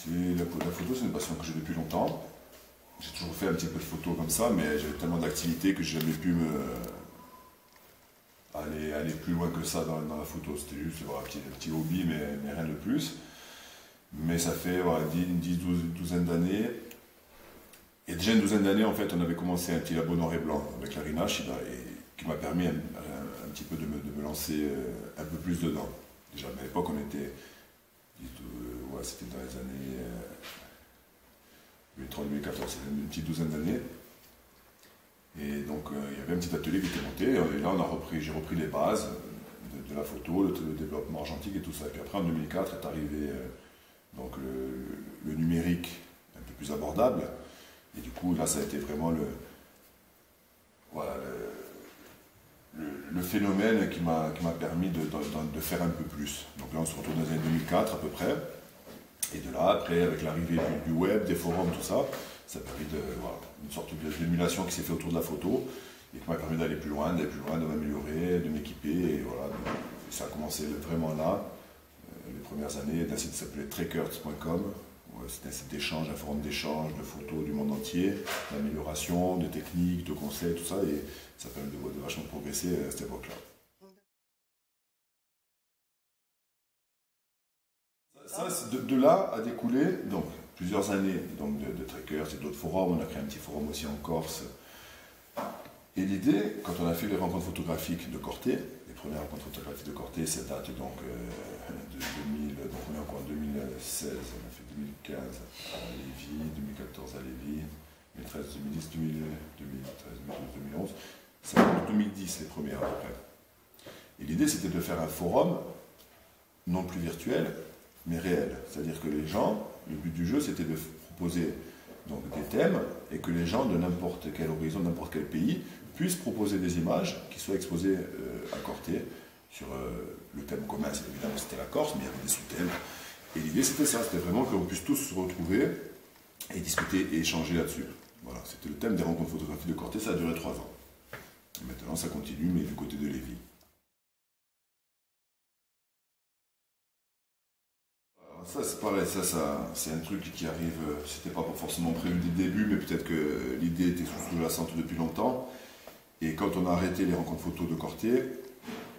La photo, c'est une passion que j'ai depuis longtemps. J'ai toujours fait un petit peu de photos comme ça, mais j'avais tellement d'activités que j'ai jamais pu aller plus loin que ça dans la photo. C'était juste voilà, un petit hobby, mais rien de plus. Mais ça fait voilà, une douzaine d'années. Et déjà une douzaine d'années, en fait, on avait commencé un petit labo noir et blanc avec Larina Shida, qui m'a permis un petit peu de me lancer un peu plus dedans. Déjà, à l'époque, on était, ouais, c'était dans les années 2013-2014, c'était une petite douzaine d'années. Et donc, il y avait un petit atelier qui était monté, et là, j'ai repris les bases de la photo, le développement argentique et tout ça. Et puis après, en 2004, est arrivé donc le numérique un peu plus abordable. Et du coup, là, ça a été vraiment le phénomène qui m'a permis de faire un peu plus. Donc là, on se retrouve dans les années 2004 à peu près. Et de là, après, avec l'arrivée du web, des forums, tout ça, ça a permis une sorte d'émulation qui s'est fait autour de la photo et qui m'a permis d'aller plus loin, de m'améliorer, de m'équiper. Et voilà, ça a commencé vraiment là, les premières années, d'un site qui s'appelait trackers.com. C'était un site d'échange, un forum d'échange de photos du monde entier, d'amélioration, de techniques, de conseils, tout ça, et ça permet de vachement progresser à cette époque-là. Ça, de là a découlé donc, plusieurs années donc, de trackers et d'autres forums. On a créé un petit forum aussi en Corse. Et l'idée, quand on a fait les rencontres photographiques de Corté, les premières rencontres photographiques de Corté, ça date donc de 2000, donc on est encore en 2016, on a fait 2015 à Lévis, 2014 à Lévis, 2013, 2010, 2013, 2012, 2011, ça va en 2010 les premières à peu près. Et l'idée c'était de faire un forum, non plus virtuel, mais réel. C'est-à-dire que les gens, le but du jeu c'était de proposer donc, des thèmes et que les gens de n'importe quel horizon, n'importe quel pays, puissent proposer des images qui soient exposées à Corté sur le thème commun. Évidemment, c'était la Corse, mais il y avait des sous-thèmes. Et l'idée, c'était ça, c'était vraiment qu'on puisse tous se retrouver et discuter et échanger là-dessus. Voilà, c'était le thème des rencontres photographiques de Corté, ça a duré 3 ans. Et maintenant, ça continue, mais du côté de Lévis. Ça, c'est pareil, ça c'est un truc qui arrive, c'était pas forcément prévu dès le début, mais peut-être que l'idée était sous-jacente depuis longtemps. Et quand on a arrêté les rencontres photos de Corté,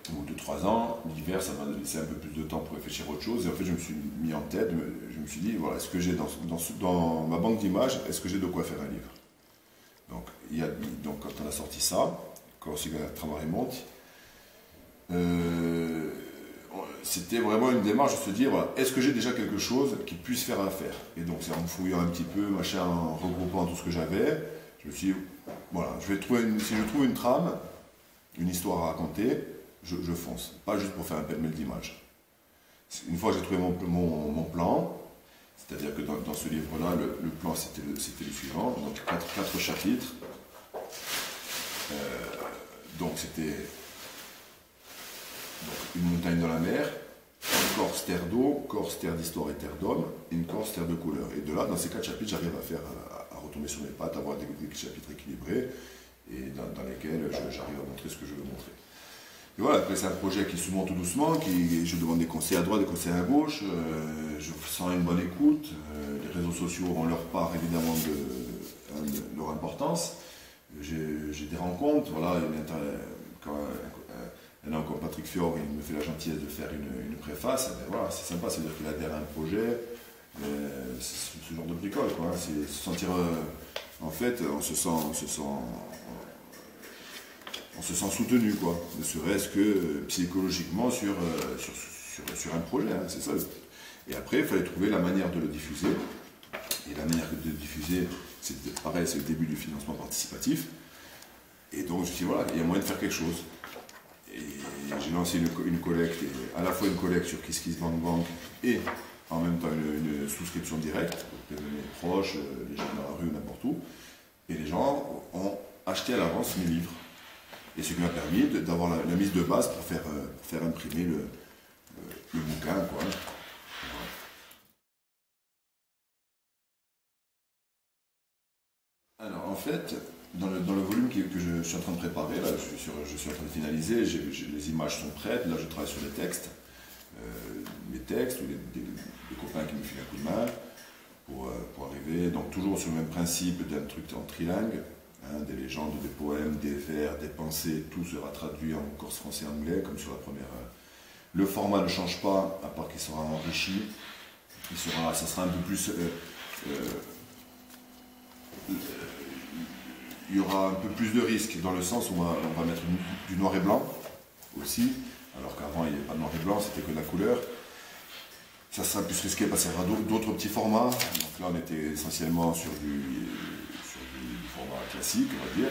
au bout de 3 ans, l'hiver, ça m'a laissé un peu plus de temps pour réfléchir à autre chose. Et en fait, je me suis mis en tête, je me suis dit, voilà, est-ce que j'ai dans ma banque d'images, est-ce que j'ai de quoi faire un livre? Donc, quand on a sorti ça, Corsica Tramaremonte, c'était vraiment une démarche de se dire, voilà, est-ce que j'ai déjà quelque chose qui puisse faire affaire? Et donc, c'est en fouillant un petit peu, machin, en regroupant tout ce que j'avais, je me suis dit, voilà, si je trouve une trame, une histoire à raconter, je fonce. Pas juste pour faire un pêle-mêle d'images. Une fois que j'ai trouvé mon plan, c'est-à-dire que dans ce livre-là, le plan c'était le suivant, donc 4 chapitres. Donc c'était une montagne dans la mer, une Corse terre d'eau, Corse terre d'histoire et terre d'homme, et une Corse terre de couleur. Et de là, dans ces 4 chapitres, j'arrive à retomber sur mes pattes, à avoir des chapitres équilibrés, et dans lesquels j'arrive à montrer ce que je veux montrer. Et voilà, après c'est un projet qui se monte tout doucement, je demande des conseils à droite, des conseils à gauche, je sens une bonne écoute, les réseaux sociaux ont leur part évidemment de leur importance. J'ai des rencontres, voilà, il y en a encore Patrick Fior, il me fait la gentillesse de faire une préface, et voilà, c'est sympa, c'est-à-dire qu'il adhère à un projet, c'est ce genre de bricole, quoi, hein, c'est se sentir, en fait, on se sent soutenu, quoi, ne serait-ce que psychologiquement sur un projet, hein, c'est ça. Et après, il fallait trouver la manière de le diffuser. Et la manière de le diffuser, c'est pareil, c'est le début du financement participatif. Et donc, je me suis dit, voilà, il y a moyen de faire quelque chose. Et j'ai lancé une collecte, à la fois une collecte sur KissKissBankBank et en même temps une souscription directe, auprès de mes proches, les gens dans la rue, n'importe où. Et les gens ont acheté à l'avance mes livres. Et ce qui m'a permis d'avoir la mise de base pour faire imprimer le bouquin, quoi. Alors en fait, dans le volume que je suis en train de préparer, là, je suis en train de finaliser, les images sont prêtes, là je travaille sur les textes ou des copains qui me filent un coup de main. arriver. Donc toujours sur le même principe d'un truc en trilingue, hein, des légendes, des poèmes, des vers, des pensées, tout sera traduit en corse, français, anglais, comme sur la première. Le format ne change pas, à part qu'il sera enrichi. Ça sera un peu plus. Il y aura un peu plus de risques dans le sens où on va mettre du noir et blanc aussi, alors qu'avant il n'y avait pas de noir et blanc, c'était que de la couleur. Ça sera plus risqué parce qu'il y aura d'autres petits formats. Donc là, on était essentiellement sur du format classique, on va dire.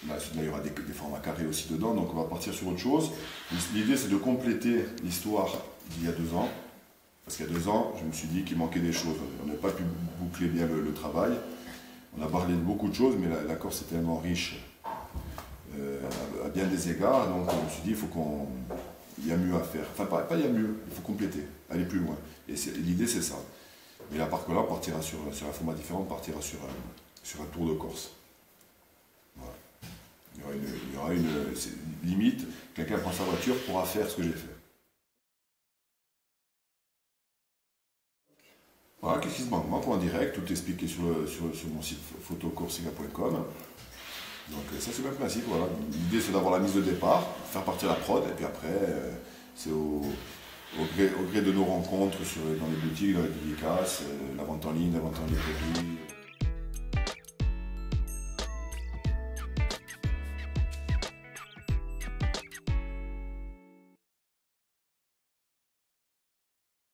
Là, il y aura des formats carrés aussi dedans, donc on va partir sur autre chose. L'idée, c'est de compléter l'histoire d'il y a 2 ans. Parce qu'il y a 2 ans, je me suis dit qu'il manquait des choses. On n'a pas pu boucler bien le travail. On a parlé de beaucoup de choses, mais la Corse est tellement riche à bien des égards. Donc je me suis dit, il y a mieux à faire. Enfin, pas il y a mieux, il faut compléter, aller plus loin. Et l'idée, c'est ça. Mais là, par contre, là, on partira sur un format différent, on partira sur un tour de Corse. Voilà. Il y aura une limite, quelqu'un prend sa voiture, pourra faire ce que j'ai fait. Voilà, qu'est-ce qui se manque? Moi, en direct, tout est expliqué sur mon site photocorsica.com. Donc ça, c'est le même principe, voilà. L'idée, c'est d'avoir la mise de départ, faire partir la prod, et puis après, c'est au gré de nos rencontres dans les boutiques, dans les dédicaces, la vente en ligne, la vente en librairie.